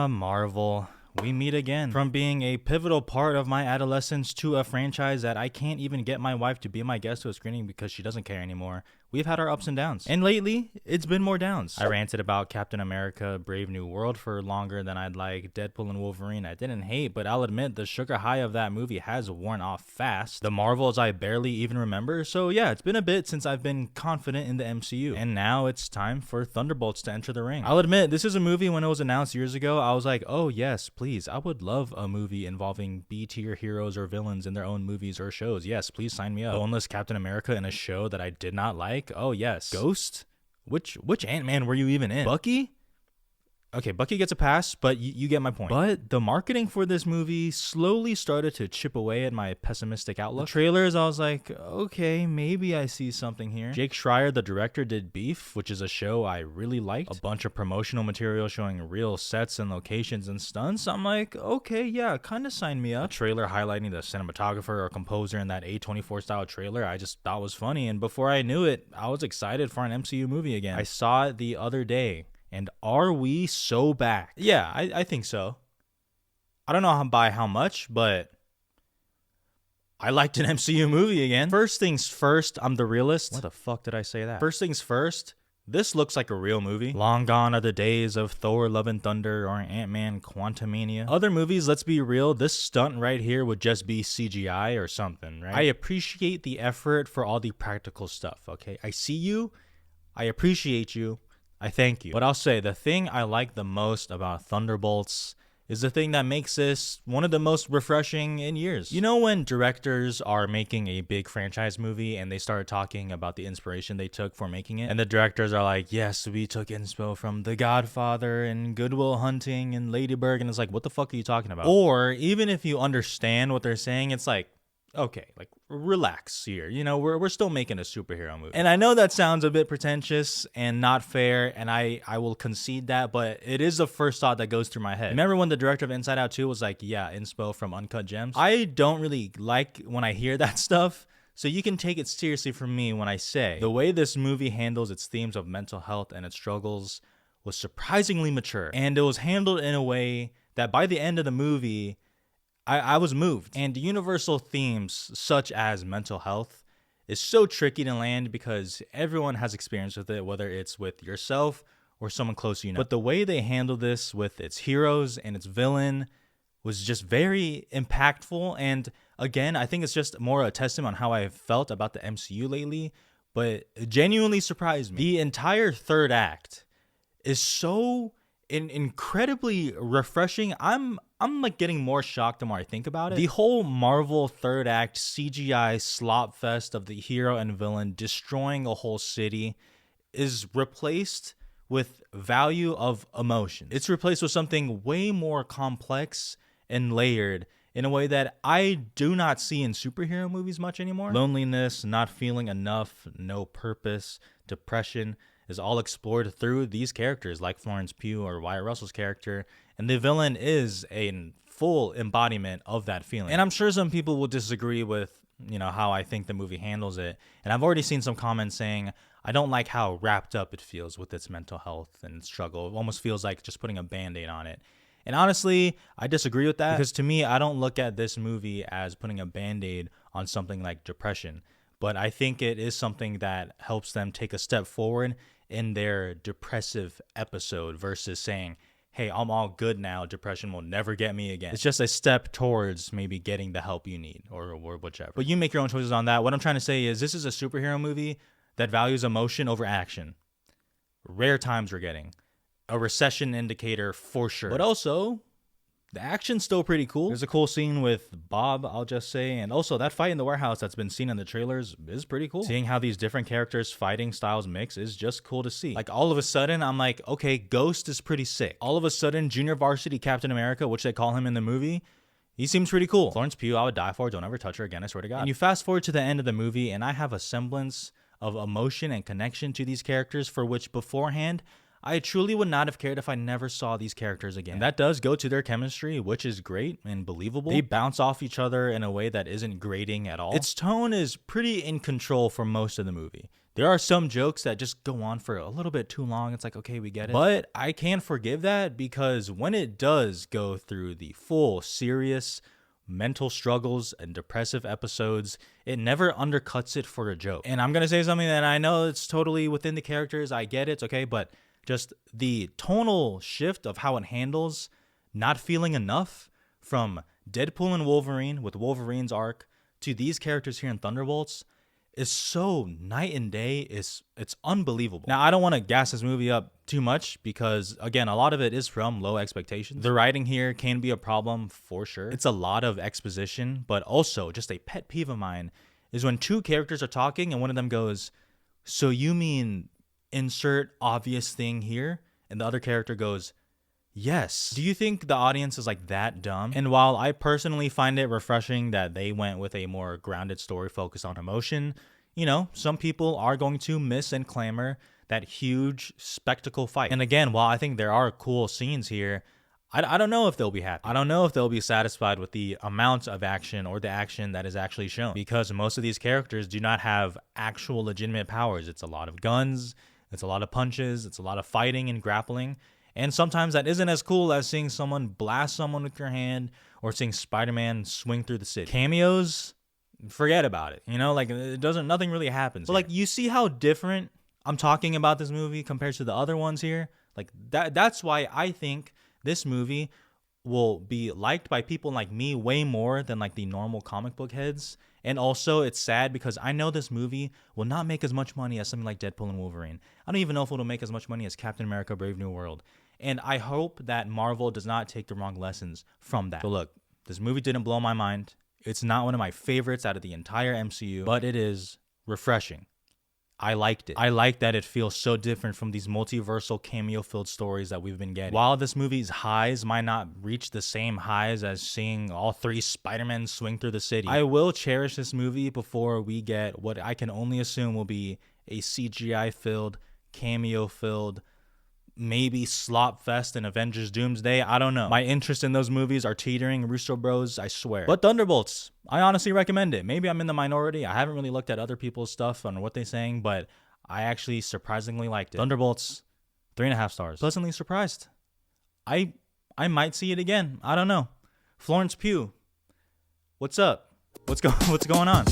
Marvel. We meet again. From being a pivotal part of my adolescence to a franchise that I can't even get my wife to be my guest to a screening because she doesn't care anymore, we've had our ups and downs. And lately, it's been more downs. I ranted about Captain America Brave New World for longer than I'd like. Deadpool and Wolverine I didn't hate, but I'll admit the sugar high of that movie has worn off fast. The Marvels I barely even remember, so yeah, it's been a bit since I've been confident in the MCU. And now it's time for Thunderbolts to enter the ring. I'll admit, this is a movie when it was announced years ago, I was like, oh yes, please, I would love a movie involving B-tier heroes or villains in their own movies or shows. Yes, please sign me up. Boneless Captain America in a show that I did not like? Oh yes. Ghost? Which Ant-Man were you even in? Bucky? Okay, Bucky gets a pass, but you get my point. But the marketing for this movie slowly started to chip away at my pessimistic outlook. The trailers, I was like, okay, maybe I see something here. Jake Schreier, the director, did Beef, which is a show I really liked. A bunch of promotional material showing real sets and locations and stunts. I'm like, okay, yeah, kind of sign me up. A trailer highlighting the cinematographer or composer in that A24 style trailer I just thought was funny. And before I knew it, I was excited for an MCU movie again. I saw it the other day. And are we so back? Yeah, I think so. I don't know by how much, but I liked an MCU movie again. First things first, I'm the realist. Why the fuck did I say that? First things first, this looks like a real movie. Long gone are the days of Thor Love and Thunder or Ant-Man Quantumania. Other movies, let's be real, this stunt right here would just be CGI or something, right? I appreciate the effort for all the practical stuff, okay? I see you. I appreciate you. I thank you. But I'll say the thing I like the most about Thunderbolts is the thing that makes this one of the most refreshing in years. You know when directors are making a big franchise movie and they start talking about the inspiration they took for making it? And the directors are like, yes, we took inspo from The Godfather and Good Will Hunting and Lady Bird. And it's like, what the fuck are you talking about? Or even if you understand what they're saying, it's like, okay, like relax here. You know, we're still making a superhero movie. And I know that sounds a bit pretentious and not fair, and I will concede that, but it is the first thought that goes through my head. Remember when the director of Inside Out 2 was like, yeah, inspo from Uncut Gems? I don't really like when I hear that stuff, so you can take it seriously from me when I say the way this movie handles its themes of mental health and its struggles was surprisingly mature. And it was handled in a way that by the end of the movie, I was moved. And universal themes such as mental health is so tricky to land because everyone has experience with it, whether it's with yourself or someone close to you. But the way they handle this with its heroes and its villain was just very impactful. And again, I think it's just more a testament on how I felt about the MCU lately, but it genuinely surprised me. The entire third act is so incredibly refreshing. I'm like getting more shocked the more I think about it. The whole Marvel third act CGI slop fest of the hero and villain destroying a whole city is replaced with value of emotion. It's replaced with something way more complex and layered in a way that I do not see in superhero movies much anymore. Loneliness, not feeling enough, no purpose, depression is all explored through these characters like Florence Pugh or Wyatt Russell's character, and the villain is a full embodiment of that feeling. And I'm sure some people will disagree with, you know, how I think the movie handles it, and I've already seen some comments saying, I don't like how wrapped up it feels with its mental health and struggle. It almost feels like just putting a band-aid on it. And honestly, I disagree with that because to me, I don't look at this movie as putting a band-aid on something like depression. But I think it is something that helps them take a step forward in their depressive episode versus saying, hey, I'm all good now. Depression will never get me again. It's just a step towards maybe getting the help you need or whichever. But you make your own choices on that. What I'm trying to say is this is a superhero movie that values emotion over action. Rare times we're getting. A recession indicator for sure. But also, the action's still pretty cool. There's a cool scene with Bob, I'll just say. And also, that fight in the warehouse that's been seen in the trailers is pretty cool. Seeing how these different characters' fighting styles mix is just cool to see. Like, all of a sudden, I'm like, okay, Ghost is pretty sick. All of a sudden, Junior Varsity Captain America, which they call him in the movie, he seems pretty cool. Florence Pugh, I would die for. Don't ever touch her again, I swear to God. And you fast forward to the end of the movie, and I have a semblance of emotion and connection to these characters for which beforehand, I truly would not have cared if I never saw these characters again. And that does go to their chemistry, which is great and believable. They bounce off each other in a way that isn't grating at all. Its tone is pretty in control for most of the movie. There are some jokes that just go on for a little bit too long. It's like, okay, we get it. But I can't forgive that because when it does go through the full serious mental struggles and depressive episodes, it never undercuts it for a joke. And I'm going to say something that I know it's totally within the characters. I get it, okay? But just the tonal shift of how it handles not feeling enough from Deadpool and Wolverine with Wolverine's arc to these characters here in Thunderbolts is so night and day. It's unbelievable. Now, I don't want to gas this movie up too much because, again, a lot of it is from low expectations. The writing here can be a problem for sure. It's a lot of exposition, but also just a pet peeve of mine is when two characters are talking and one of them goes, "So you mean insert obvious thing here?" And the other character goes, "Yes." Do you think the audience is like that dumb? And while I personally find it refreshing that they went with a more grounded story focused on emotion, you know, some people are going to miss and clamor that huge spectacle fight. And again, while I think there are cool scenes here, I don't know if they'll be happy. I don't know if they'll be satisfied with the amount of action or the action that is actually shown, because most of these characters do not have actual legitimate powers. It's a lot of guns, it's a lot of punches, it's a lot of fighting and grappling. And sometimes that isn't as cool as seeing someone blast someone with your hand or seeing Spider-Man swing through the city. Cameos, forget about it. You know, like nothing really happens. But like, you see how different I'm talking about this movie compared to the other ones here? Like that's why I think this movie will be liked by people like me way more than like the normal comic book heads. And also, it's sad because I know this movie will not make as much money as something like Deadpool and Wolverine. I don't even know if it'll make as much money as Captain America: Brave New World. And I hope that Marvel does not take the wrong lessons from that. But look, this movie didn't blow my mind. It's not one of my favorites out of the entire MCU, but it is refreshing. I liked it. I like that it feels so different from these multiversal cameo-filled stories that we've been getting. While this movie's highs might not reach the same highs as seeing all three Spider-Men swing through the city, I will cherish this movie before we get what I can only assume will be a CGI-filled, cameo-filled, maybe slop fest in Avengers Doomsday. I don't know. My interest in those movies are teetering, Russo Bros, I swear. But Thunderbolts, I honestly recommend it. Maybe I'm in the minority. I haven't really looked at other people's stuff on what they're saying, but I actually surprisingly liked it. Thunderbolts, 3.5 stars. Pleasantly surprised. I might see it again. I don't know. Florence Pugh, what's up? What's going on?